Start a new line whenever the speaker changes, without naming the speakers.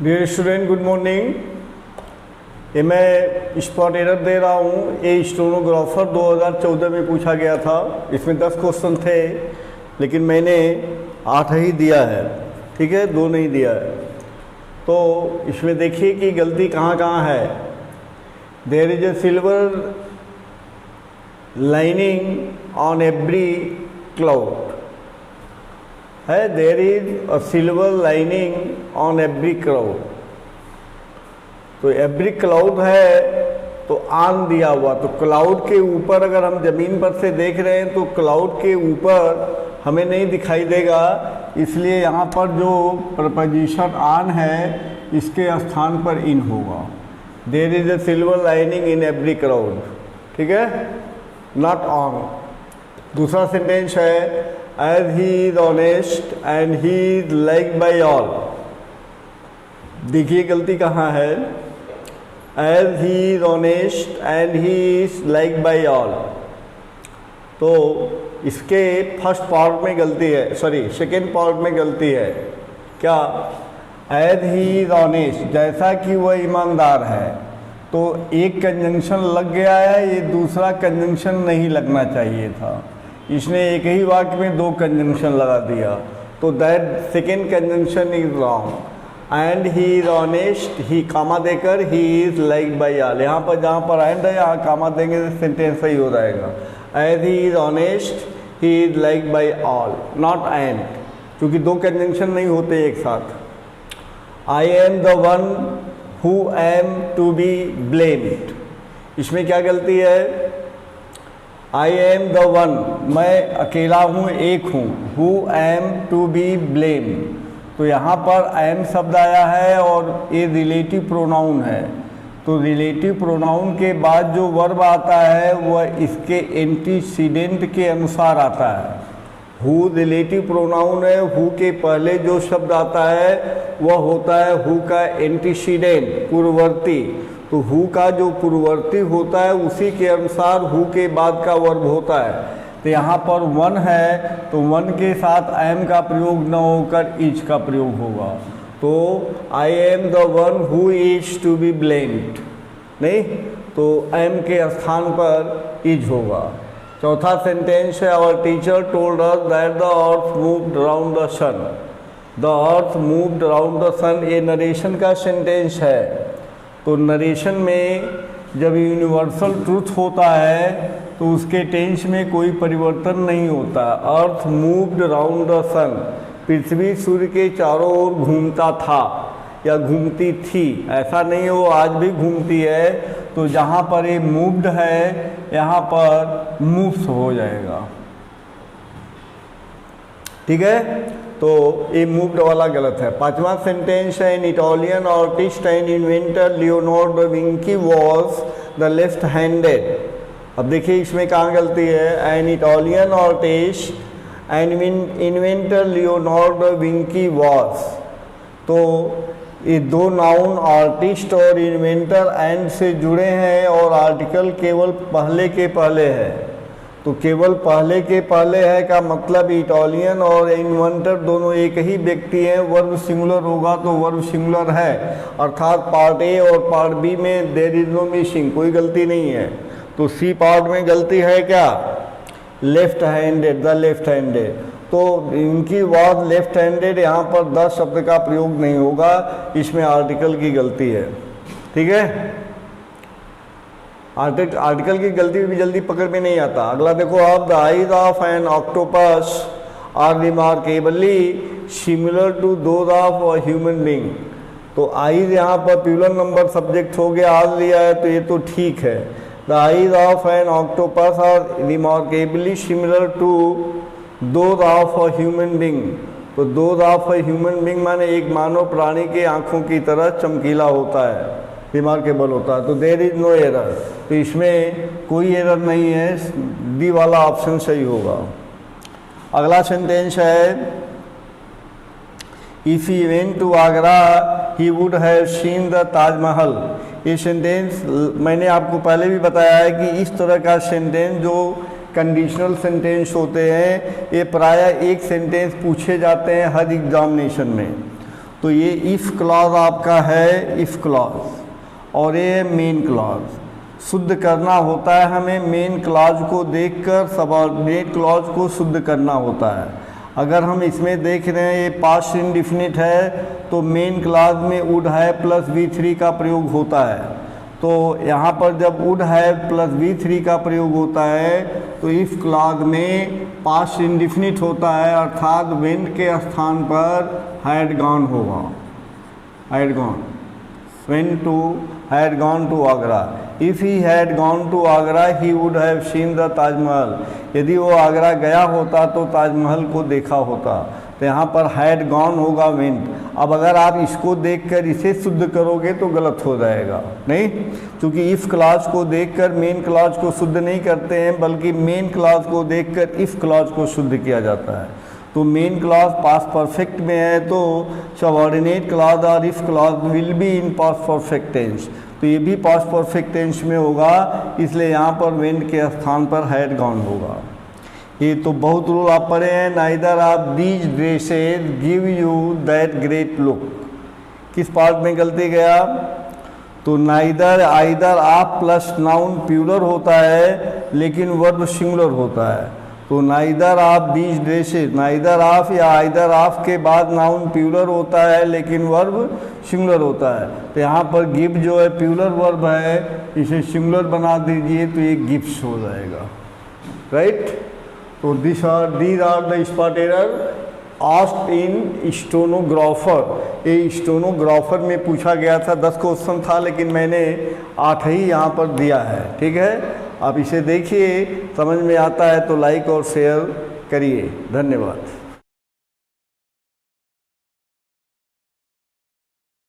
Dear student, good morning. ये मैं spot error दे रहा हूँ। ये स्टेनोग्राफर 2014 में पूछा गया था। इसमें 10 क्वेश्चन थे, लेकिन मैंने 8 ही दिया है, ठीक है, 2 नहीं दिया है। तो इसमें देखिए कि गलती कहाँ कहाँ है। There is a silver lining on every cloud है। There is a silver lining on every cloud. तो एवरी क्लाउड है तो ऑन दिया हुआ, तो क्लाउड के ऊपर अगर हम ज़मीन पर से देख रहे हैं तो क्लाउड के ऊपर हमें नहीं दिखाई देगा, इसलिए यहाँ पर जो प्रपोजिशन ऑन है इसके स्थान पर इन होगा। There is a silver lining in every cloud, ठीक है, नॉट ऑन। दूसरा सेंटेंस है as he is honest and he is liked by all। देखिए गलती कहाँ है। as he is honest and he is liked by all, तो इसके फर्स्ट पार्ट में गलती है, सॉरी सेकेंड पार्ट में गलती है। क्या? as he is honest, जैसा कि वह ईमानदार है, तो एक कंजंक्शन लग गया है, ये दूसरा कंजंक्शन नहीं लगना चाहिए था। इसने एक ही वाक्य में 2 कंजंक्शन लगा दिया, तो that second conjunction is wrong. And he is honest, he comma देकर he is like by all. यहाँ पर जहाँ पर एंड है यहाँ कामा देंगे तो सेंटेंस सही हो जाएगा। As he is honest he is like by all, not and, क्योंकि 2 कंजंक्शन नहीं होते एक साथ। I am the one who am to be blamed, इसमें क्या गलती है? आई एम द वन, मैं अकेला हूँ, एक हूँ। Who am to be blame, तो यहाँ पर एम शब्द आया है और ये रिलेटिव प्रोनाउन है, तो रिलेटिव प्रोनाउन के बाद जो वर्ब आता है वह इसके एंटीसीडेंट के अनुसार आता है। हु रिलेटिव प्रोनाउन है, हु के पहले जो शब्द आता है वह होता है हु का एंटीसीडेंट, पूर्ववर्ती। तो हु का जो पूर्ववर्ती होता है उसी के अनुसार हु के बाद का वर्ब होता है। तो यहाँ पर वन है तो वन के साथ एम का प्रयोग न होकर इज का प्रयोग होगा। तो I am the one who is to be blamed, नहीं, तो एम के स्थान पर इज होगा। चौथा सेंटेंस है our teacher told us that the earth moved around the sun. The earth moved around the sun, ये नरेशन का सेंटेंस है। तो नरेशन में जब यूनिवर्सल ट्रूथ होता है तो उसके टेंस में कोई परिवर्तन नहीं होता। अर्थ मूव्ड अराउंड द सन, पृथ्वी सूर्य के चारों ओर घूमता था या घूमती थी, ऐसा नहीं हो आज भी घूमती है। तो जहाँ पर ये मूव्ड है यहाँ पर मूव्स हो जाएगा, ठीक है। तो ये मूव्ड वाला गलत है। 5वां सेंटेंस है इन Italian artist and inventor Leonardo da Vinci was the left handed. अब देखिए इसमें कहाँ गलती है। An Italian artist and inventor Leonardo da Vinci was, तो ये 2 नाउन आर्टिस्ट और इन्वेंटर एंड से जुड़े हैं और आर्टिकल केवल पहले के पहले है। तो केवल पहले के पहले है का मतलब इटालियन और इन्वेंटर दोनों एक ही व्यक्ति हैं। वर्ब सिंगुलर होगा तो वर्ब सिंगुलर है, अर्थात पार्ट ए और पार्ट बी में देयर इज नो मिसिंग, कोई गलती नहीं है। तो सी पार्ट में गलती है क्या? Left handed, the left handed, तो इनकी वाज लेफ्ट हैंडेड, यहाँ पर द शब्द का प्रयोग नहीं होगा, इसमें आर्टिकल की गलती है, ठीक है। आर्टिकल की गलती भी जल्दी पकड़ में नहीं आता। अगला देखो आप, the eyes of an octopus are remarkably similar to those of a human being. तो आईज यहाँ पर प्लूरल नंबर सब्जेक्ट हो गया, आज लिया है तो ये तो ठीक है। The eyes of an octopus are remarkably similar to those of a human being. तो those of a human being माने एक मानव प्राणी के आँखों की तरह चमकीला होता है, रिमार्केबल होता है। तो देयर इज नो एरर, तो इसमें कोई एरर नहीं है, डी वाला ऑप्शन सही होगा। अगला सेंटेंस है if he went to Agra he would have seen the Taj Mahal. ये सेंटेंस मैंने आपको पहले भी बताया है कि इस तरह का सेंटेंस जो कंडीशनल सेंटेंस होते हैं ये प्रायः एक सेंटेंस पूछे जाते हैं हर एग्जामिनेशन में। तो ये इफ़ क्लॉज आपका है इफ़ क्लॉज, और ये मेन क्लॉज। शुद्ध करना होता है हमें मेन क्लॉज को देखकर सबऑर्डिनेट क्लॉज को शुद्ध करना होता है। अगर हम इसमें देख रहे हैं ये पास्ट इंडिफिनिट है तो मेन क्लॉज में वुड है प्लस V3 का प्रयोग होता है। तो यहाँ पर जब वुड है प्लस V3 का प्रयोग होता है तो इफ़ क्लॉज में पास्ट इंडिफिनिट होता है, अर्थात वेंट के स्थान पर हैड गॉन होगा, had gone, went to had gone to Agra. If he had gone to Agra, he would have seen the Taj Mahal. यदि वो आगरा गया होता तो ताजमहल को देखा होता। तो यहाँ पर had gone होगा went। अब अगर आप इसको देखकर इसे शुद्ध करोगे तो गलत हो जाएगा, नहीं, क्योंकि इफ़ क्लॉज को देखकर मेन क्लॉज को शुद्ध नहीं करते हैं, बल्कि मेन क्लॉज को देखकर इफ़ क्लॉज को शुद्ध किया जाता है। तो मेन क्लॉज पास्ट परफेक्ट में है तो सबऑर्डिनेट क्लॉज और if clause will be in past perfect tense, तो ये भी पास्ट परफेक्ट टेंस में होगा, इसलिए यहाँ पर वेंट के स्थान पर हैड गॉन होगा। ये तो बहुत रूल आप पढ़े हैं। Neither of these dresses give you that great look, किस पार्ट में गलती गया? तो neither either of plus noun plural होता है लेकिन वर्ब सिंगुलर होता है। तो neither of these dresses, neither of या आइदर ऑफ के बाद नाउन प्लूरल होता है लेकिन वर्ब सिंगुलर होता है। तो यहाँ पर गिव जो है प्लूरल वर्ब है, इसे सिंगुलर बना दीजिए तो ये गिफ्ट्स हो जाएगा, राइट। तो these are the spot error asked in stenographer. ये स्टेनोग्राफर में पूछा गया था, 10 क्वेश्चन था लेकिन मैंने 8 ही यहाँ पर दिया है, ठीक है। आप इसे देखिए, समझ में आता है तो लाइक और शेयर करिए। धन्यवाद।